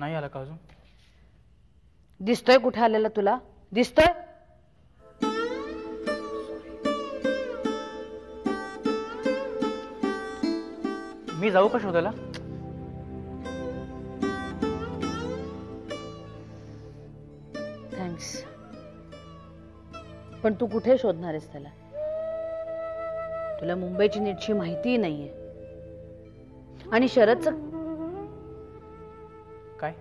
नाही आला का अजून? दिसतोय कुठे आलेला तुला? दिसतोय? मी जाऊ का शोधायला? थँक्स, पण तू कुठे शोधणार आहेस त्याला? तुला मुंबईची नीटची माहिती नाहीये. आणि शरदचं काय?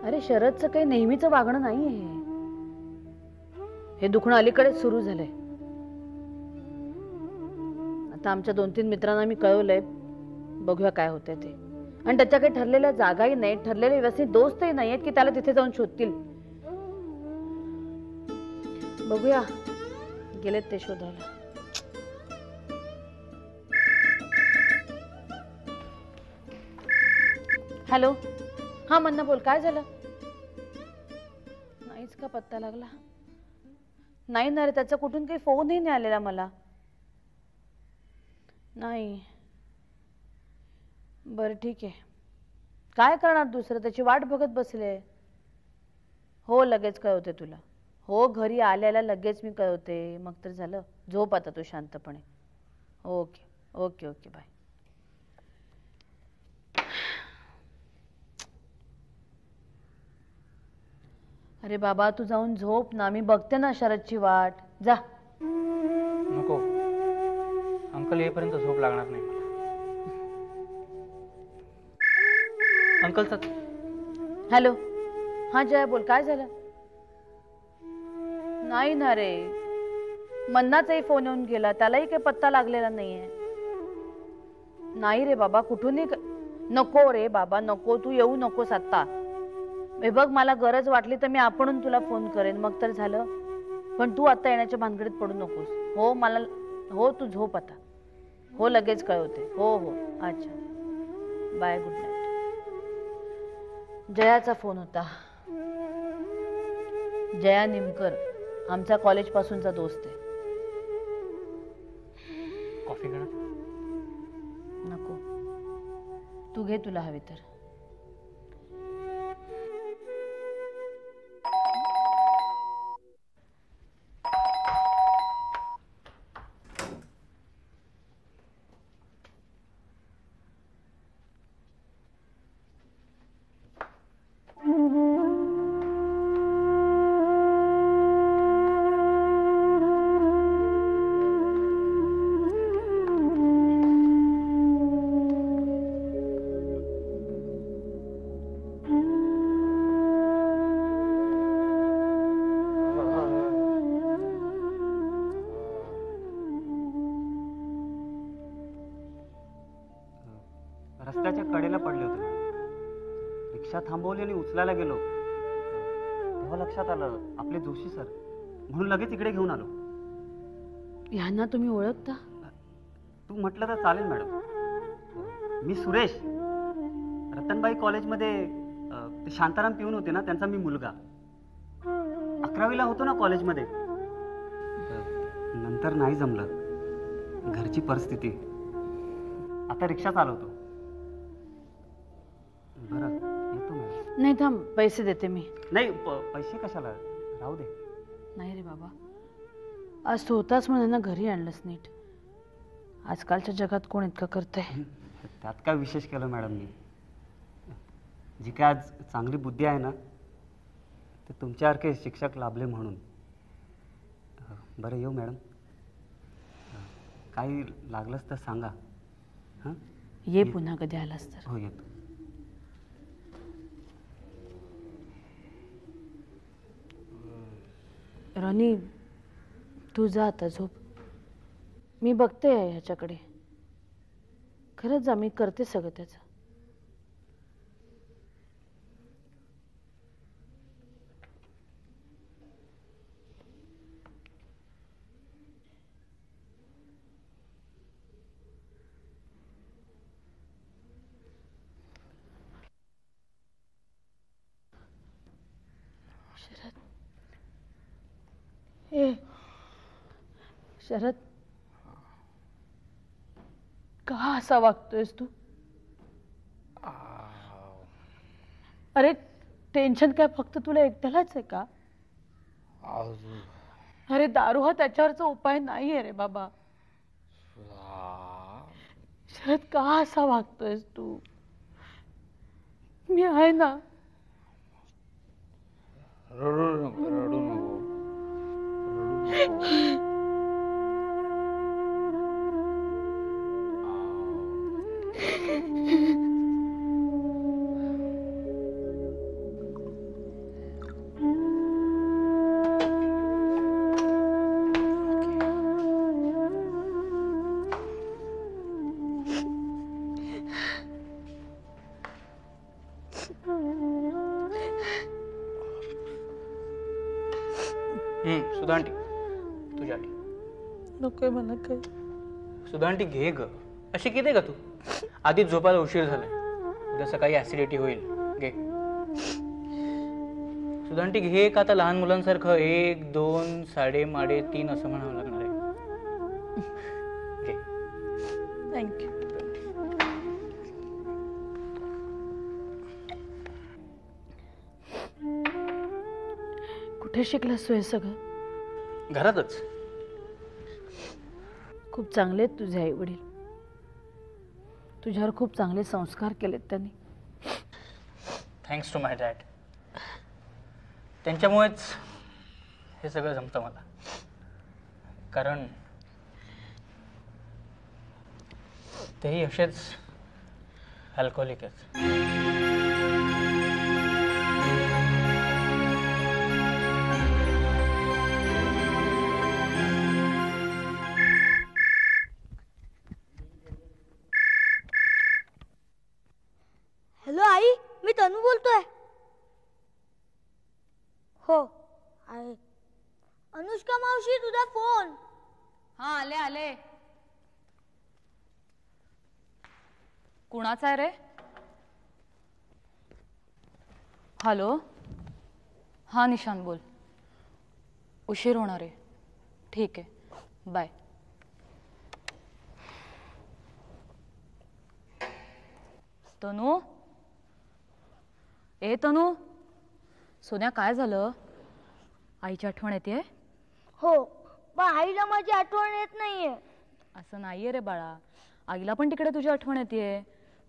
अरे शरदचं काही नेहमीचं वागणं नाहीये. हे दुखणं अलीकडेच सुरू झालंय. आता आमच्या 2-3 मित्रांना मी कळवलंय, बघूया काय होतंय ते. आणि त्याच्या काही ठरलेल्या जागाही नाहीत, ठरलेले व्यवस्थित दोस्तही नाहीयेत की त्याला तिथे जाऊन शोधतील. बघूया, गेलेत ते शोधायला. हॅलो, हा मन्ना बोल, काय झालं? नाहीच का पत्ता लागला? नाही ना रे, त्याचा कुठून काही फोनही नाही आलेला मला. नाही. बरं ठीक आहे, काय करणार दुसरं, त्याची वाट बघत बसले. हो लगेच कळवते तुला. हो घरी आल्याला लगेच मी कळवते. मग तर झालं. झोप आता तू शांतपणे. Okay okay okay bye. अरे बाबा तू जाऊन झोप ना, मी बघते ना शरदची वाट. जा. नको, अंकल येईपर्यंत झोप लागणार नाही. अंकलचा. हॅलो, हा जया बोल, काय झालं? नाही ना रे, मन्नाचाही फोन येऊन गेला, त्यालाही काही पत्ता लागलेला नाहीये. नाही रे बाबा, कुठूनही नको रे बाबा, नको, तू येऊ नकोस आता. हे बघ, मला गरज वाटली तर मी आपणून तुला फोन करेन, मग तर झालं. पण तू आता येण्याच्या भानगडीत पडू नकोस. हो मला, हो तू झोप आता. हो लगेच कळवते. हो हो अच्छा बाय, गुड नाईट. जयाचा फोन होता. जया निमकर आमचा कॉलेज पासूनचा दोस्त आहे. कॉफी घेणार? नको, तू घे तुला हवी तर. रस्त्याच्या कडेला पडले होते. रिक्षा थांबवली आणि उचलायला गेलो, तेव्हा लक्षात आलं आपले जोशी सर, म्हणून लगेच इकडे घेऊन आलो. ह्यांना तुम्ही ओळखता? तू म्हटलं तर चालेल मॅडम. मी सुरेश, रतनबाई कॉलेजमध्ये ते शांताराम पिऊन होते ना, त्यांचा मी मुलगा. 11वीला होतो ना कॉलेजमध्ये. नंतर नाही जमलं, घरची परिस्थिती. आता रिक्षा चालवतो. बरं येतो मॅडम. नाही थांब, पैसे देते मी. नाही पैसे कशाला, राहू दे. नाही रे बाबा, आज तू होताच म्हणून ना घरी आणलंस नीट. आजकालच्या जगात कोण इतकं करतंय? त्यात काय विशेष केलं मॅडम मी? जी काय आज चांगली बुद्धी आहे ना, ते तुमच्यासारखे शिक्षक लाभले म्हणून. बरं येऊ मॅडम? काही लागलंच तर सांगा. हां ये पुन्हा कधी आलास तर. हो येतो. रॉनी तू जा आता, झोप. मी बघते ह्याच्याकडे. खरंच जा, मी करते सगळं त्याचं. शरद, ए शरद, का असा वागतोयस तू? टेन्शन काय फक्त तुला एकट्यालाच आहे का? अरे दारू हा त्याच्यावरचा उपाय नाहीये रे बाबा. शरद का असा वागतोयस तू? मी आहे ना. रडू नको, रडू नको. सुधा आंटी, तुझ्यासाठी. नकोय मला काय. सुधा आंटी घे ग. अशी किती का तू? आधीच झोपायला उशीर झालाय. उद्या सकाळी ऍसिडिटी होईल. घे सुधा आंटी, घे. का आता लहान मुलांसारखं 1, 2, साडे माडे 3 असं म्हणावं लागणार आहे. घे. थँक्यू. कुठे शिकलास तू हे सगळं? घरातच. खूप चांगले आहेत तुझे आई वडील. तुझ्यावर खूप चांगले संस्कार केलेत त्यांनी. Thanks to my dad. त्यांच्यामुळेच हे सगळं जमतं मला. कारण तेही असेच अल्कोहोलिक आहेत. हॅलो आई, मी तनू बोलतोय. हो आहे. अनुष्का मावशी, तुझा फोन. हा, आले आले. कुणाचा आहे रे? हॅलो. हा निशांत बोल. उशीर होणार आहे. ठीक आहे, बाय. तनू, ए तनू. सोन्या, काय झालं? आईची आठवण येते? हो, पण आईला माझी आठवण येत नाहीये. असं नाहीये रे बाळा. आईला पण तिकडे तुझी आठवण येते.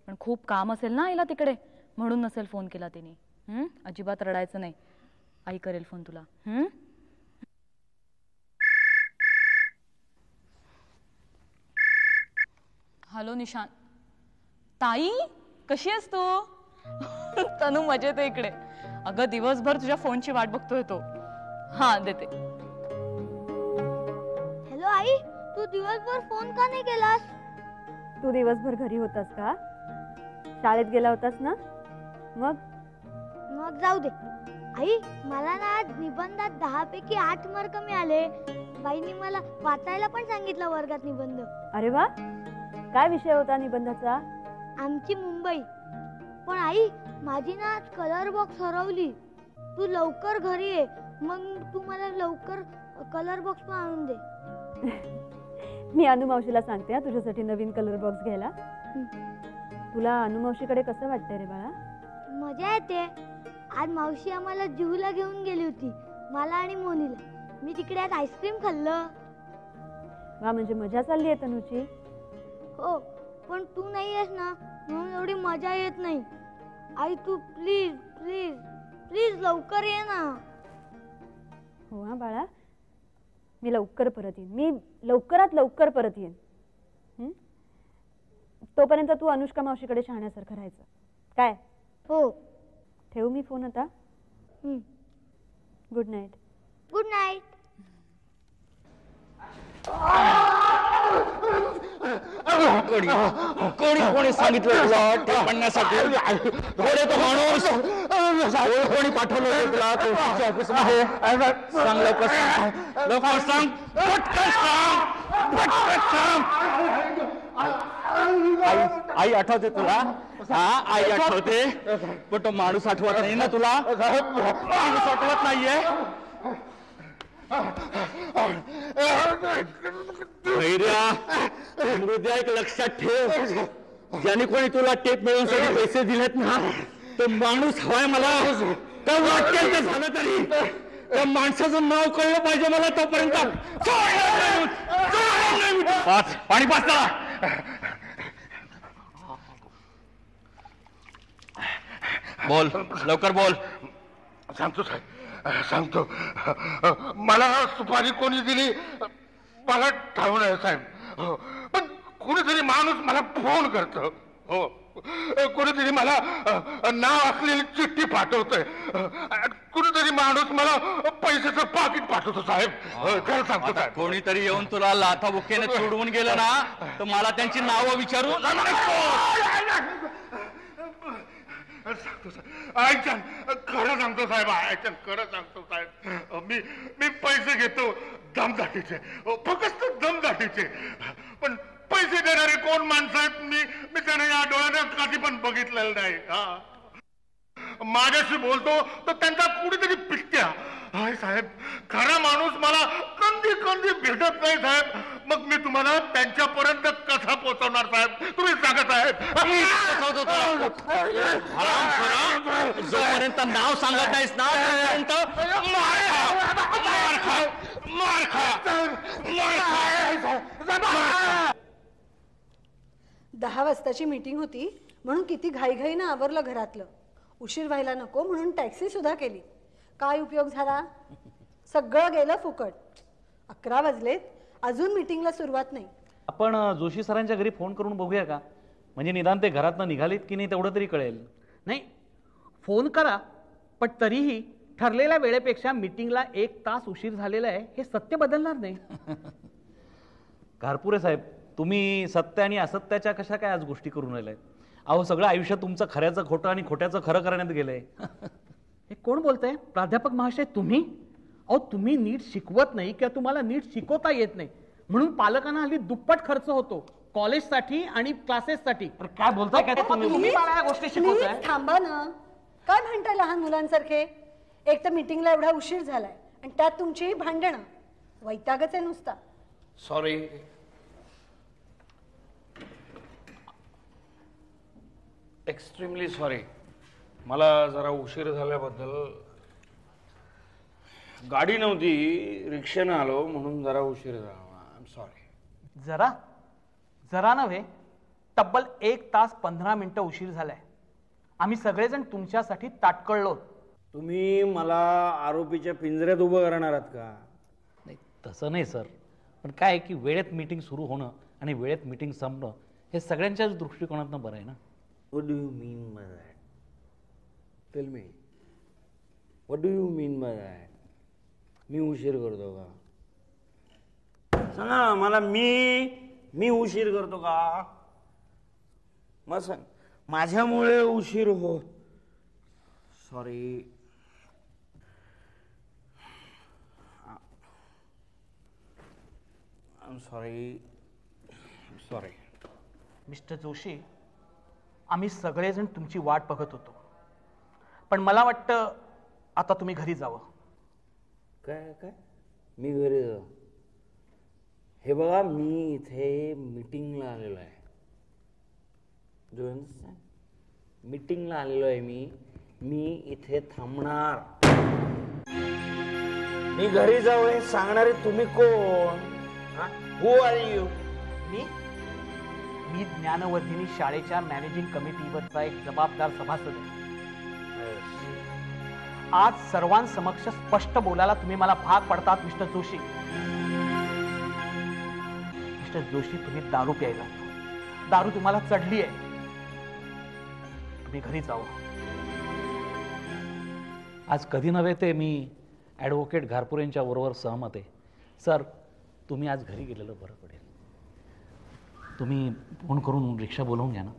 पण खूप काम असेल ना आईला तिकडे, म्हणून नसेल फोन केला तिने. अजिबात रडायचं नाही. आई करेल फोन तुला. हॅलो निशांत. ताई, कशी आहेस तू? तनू मजेत आहे इकडे. अगं दिवसभर तुझ्या फोनची वाट बघतोय तो. हा, देते. हॅलो आई, तू दिवसभर फोन का नाही केलास? तू दिवसभर घरी होतास का? शाळेत गेला होतास ना? मग जाऊ दे. आई, मला ना आज निबंधात 10 पैकी 8 मार्क मिळाले. बाईंनी मला वाचायला पण सांगितलं वर्गात निबंध. अरे वा, काय विषय होता निबंधाचा? आमची मुंबई. पण आई, माझी ना आज कलर बॉक्स हरवली. तू लवकर घरी ये, मग तू मला लवकर कलर बॉक्स पण आणून दे. मी अनु मावशीला सांगते हा तुझ्यासाठी नवीन कलर बॉक्स घ्यायला. तुला अनु मावशीकडे कसं वाटतंय रे बाळा? मजा येते. आज मावशी आम्हाला जूला घेऊन गेली होती, मला आणि मोनीला. मी तिकडे आज आईस्क्रीम खाल्लं. वा, म्हणजे मजा चालली आहे तनुची. हो, पण तू नाही आहेस ना, म्हणून एवढी मजा येत नाही. आई, तू प्लीज प्लीज प्लीज लवकर ये ना. हो हा बाळा, मी लवकर परत येईन. मी लवकरात लवकर परत येईन. तोपर्यंत तू अनुष्का मावशीकडे शहाण्यासारखं राहायचं काय? हो. ठेवू मी फोन आता? Good night. Good night. कोणी सांगितलं तुला टेप पडण्यासाठी? कोणी तो माणूस? कोणी पाठवलं तुला? ऑफिस मध्ये सांग, लवकर सांग, लवकर सांग, पटकन सांग, पटकन सांग. आई आठवते तुला? हा, आई आठवते, पण तो माणूस आठवत नाही ना तुला? माणूस आठवत नाहीये? हृदय एक लक्षात ठेव, ज्याने कोणी तुला टेप मिळवण्यासाठी पैसे दिलेत ना, तो माणूस हवाय मला. तर वाटेल ते झालं तरी त्या माणसाचं नाव कळलं पाहिजे मला. तोपर्यंत पाणी पाचता. बोल लवकर बोल. सांगतो साहेब सांगतो. मला सुपारी कोणी दिली मला ठाऊक नाही साहेब. पण कोणीतरी माणूस मला फोन करतो. हो कोणीतरी मला नाव असलेली चिठ्ठी पाठवतोय. कोणीतरी माणूस मला पैशाचं पाकिट पाठवतो साहेब. खरं सांगतो साहेब. कोणीतरी येऊन तुला लाथाबुक्कीने सोडवून गेलं ना तर मला त्यांची नावं विचारू. सांगतो साहेब. ऐकन खरं सांगतो साहेब. ऐकन खरं सांगतो साहेब. मी पैसे घेतो दमदाटीचे. फक्त दमदाटीचे. पण पैसे देणारे कोण माणसं आहेत मी त्यांना या डोळ्यानं कधी पण बघितलेलं नाही. माझ्याशी बोलतो तर त्यांचा कुठेतरी पिट्ट्या. हाय साहेब खरा माणूस मला कधी कधी भेटत नाही साहेब. मग मी तुम्हाला त्यांच्यापर्यंत कसा पोहोचवणार साहेब तुम्ही सांगा साहेब. जोपर्यंत नाव सांगत नाहीस ना तोपर्यंत मार खा. 10 वाजताची मीटिंग होती म्हणून किती घाईघाईनं आवरलं घरातलं. उशीर व्हायला नको म्हणून टॅक्सी सुद्धा केली. काय उपयोग झाला? सगळं गेलं फुकट. 11 वाजलेत अजून मीटिंगला सुरुवात नाही. आपण जोशी सरांच्या घरी फोन करून बघूया का? म्हणजे निदान ते घरातनं निघालीत की नाही तेवढं तरी कळेल. नाही फोन करा पण तरीही ठरलेल्या वेळेपेक्षा मीटिंगला 1 तास उशीर झालेला आहे हे सत्य बदलणार नाही. घारपुरे साहेब तुम्ही सत्य आणि असत्याच्या कशा काय आज गोष्टी करून राहिलाय? अहो सगळं आयुष्य तुमचं खऱ्याचं खोटं आणि खोट्याचं खरं करण्यात गेलंय. हे कोण बोलतंय? प्राध्यापक महाशय तुम्ही? अहो तुम्ही नीट शिकवत नाही किंवा तुम्हाला नीट शिकवता येत नाही म्हणून पालकांना हल्ली दुप्पट खर्च होतो कॉलेजसाठी आणि क्लासेससाठी. काय बोलताय काय तुम्ही? मला या गोष्टी शिकवताय? प्लीज थांबा ना. काय म्हणताय लहान मुलांसारखे? एक तर मीटिंगला एवढा उशीर झालाय आणि त्यात तुमची भांडणं. वैतागच आहे नुसता. सॉरी. Extremely sorry. मला जरा उशीर झाल्याबद्दल. गाडी नव्हती रिक्षानं आलो म्हणून जरा उशीर झाला. I am sorry. जरा नव्हे तब्बल 1 तास 15 मिनिटं उशीर झालाय. आम्ही सगळेजण तुमच्यासाठी ताटकळलो. तुम्ही मला आरोपीच्या पिंजऱ्यात उभं करणार आहात का? नाही तसं नाही सर. पण काय आहे की वेळेत मीटिंग सुरू होणं आणि वेळेत मीटिंग संपणं हे सगळ्यांच्याच दृष्टिकोनातनं बरं आहे ना. What do you mean by that? Tell me. What do you mean by that? मी उशीर करतो का? सांगा ना मला. मी उशीर करतो का? मग सांग. माझ्यामुळे उशीर हो. Sorry. I am sorry. Mister Joshi आम्ही सगळेजण तुमची वाट बघत होतो पण मला वाटतं आता तुम्ही घरी जावं. काय मी घरी जा? हे बघा मी इथे मीटिंगला आलेलो आहे. मीटिंगला आलेलो आहे मी इथे थांबणार. मी घरी जाऊ हे सांगणारे तुम्ही कोण? हु आर यू? मी ज्ञानवर्धिनी शाळेच्या मॅनेजिंग कमिटीवरचा एक जबाबदार सभासद आहे. आज सर्वांसमक्ष स्पष्ट बोलायला तुम्ही मला भाग पडतात मिस्टर जोशी. मिस्टर जोशी तुम्ही दारू प्यायला. दारू तुम्हाला चढली आहे. तुम्ही घरी जाऊ. आज कधी नव्हे ते मी ॲडव्होकेट घारपुरेंच्या बरोबर सहमत आहे. सर तुम्ही आज घरी गेलेलं बरं पडेल. तुम्ही फोन करून रिक्षा बोलवून घ्या ना.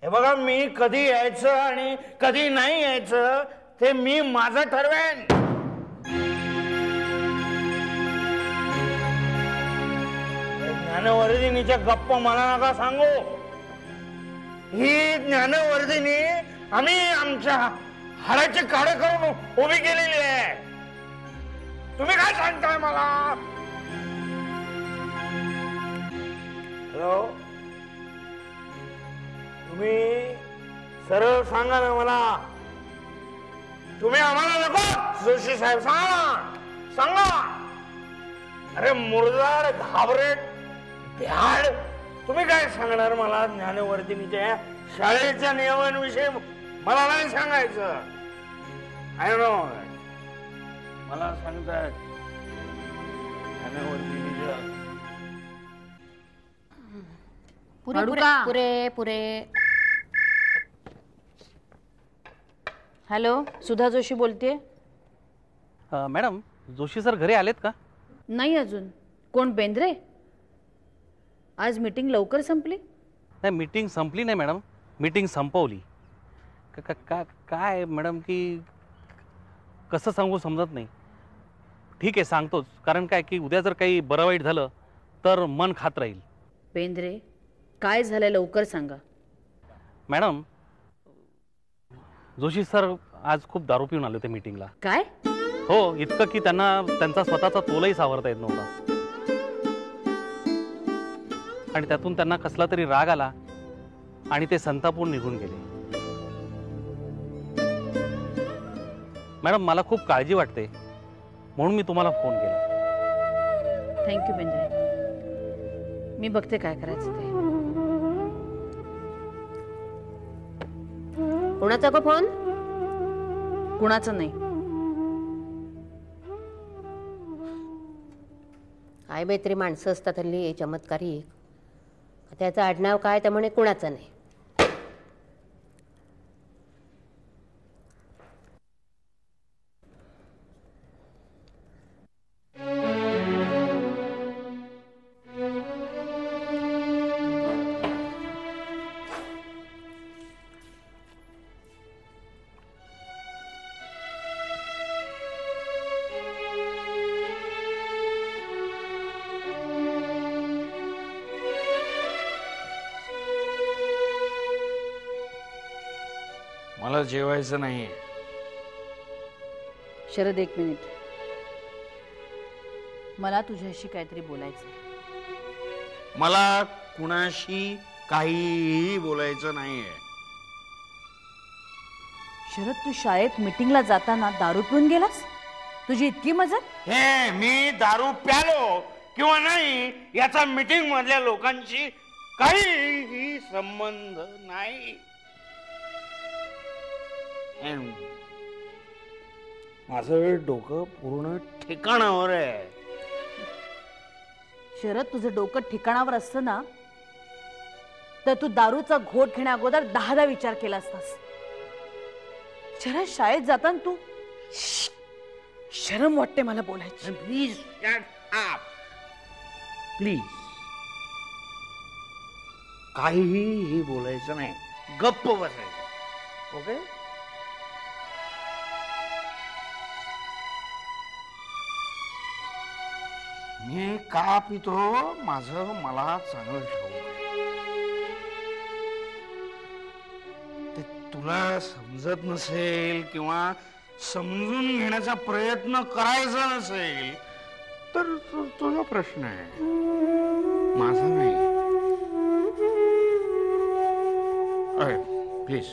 हे बघा मी कधी यायचं आणि कधी नाही यायचं ते मी माझं ठरवेन. ज्ञानवर्धिनीच्या गप्पा मला नका सांगू. ही ज्ञानवर्धिनी आम्ही आमच्या हाडाचे काढे करून उभी केलेली आहे. तुम्ही काय सांगताय मला? हॅलो, तुम्ही सरळ सांगा ना मला. तुम्ही आम्हाला नको जोशी साहेब, सांगा. अरे मुर्दार, घाबरेट, भ्याड, तुम्ही काय सांगणार मला ज्ञानवर्धिनीच्या शाळेच्या नियमांविषयी? मला नाही सांगायचं. आय नो, मला सांगतात ज्ञानवर्धिनीच्या. पुरे पुरे. हॅलो, सुधा जोशी बोलते. मॅडम, जोशी सर घरी आलेत का? नाही अजून. कोण, बेंद्रे? आज मीटिंग लवकर संपली? नाही, मीटिंग संपली नाही मॅडम, मीटिंग संपवली. काय मॅडम, की कसं सांगू समजत नाही. ठीक आहे, सांगतोच. कारण काय की उद्या जर काही बरं वाईट झालं तर मन खात राहील. बेंद्रे, काय झालंय लवकर सांगा. मॅडम, जोशी सर आज खूप दारू पिऊन आले होते मीटिंगला. काय? हो, इतकं की त्यांना त्यांचा स्वतःचा तोलही सावरता येत नव्हता. आणि त्यातून त्यांना कसला तरी राग आला आणि ते संतापून निघून गेले. मॅडम, मला खूप काळजी वाटते म्हणून मी तुम्हाला फोन केला. थँक्यू बेंद्रे. मी बघते काय करायचं ते. कोणाचा का फोन? कुणाचं नाही. काय मैत्री माणसं असतात हल्ली चमत्कारी. त्याचं आडनाव काय तर म्हणे कुणाचं नाही. मला जेवायचं नाहीये. शरद, एक मिनिट. मला तुझ्याशी काहीतरी बोलायचं. मला कुणाशी काहीही बोलायचं नाहीये. शरद, तू शाळेत मीटिंगला जाताना दारू पिऊन गेलास? तुझी इतकी मजा? हे, मी दारू प्यालो किंवा नाही याचा मीटिंग मधल्या लोकांशी काहीही संबंध नाही. माझं डोकं पूर्ण ठिकाणावर आहे. शरद, तुझं डोकं ठिकाणावर असतं ना तर तू दारूचा घोट घेण्या अगोदर 10दा विचार केला असतास. शरद, शाळेत जाताना तू शरम वाटते मला बोलायची. Please shut up, please. काहीही बोलायचं नाही, गप्प बसायचं. ओके? मी का पितो माझं मला चांगलं ठाऊक आहे. ते तुला समजत नसेल किंवा समजून घेण्याचा प्रयत्न करायचा नसेल तर तुझा प्रश्न आहे, माझा नाही. प्लीज.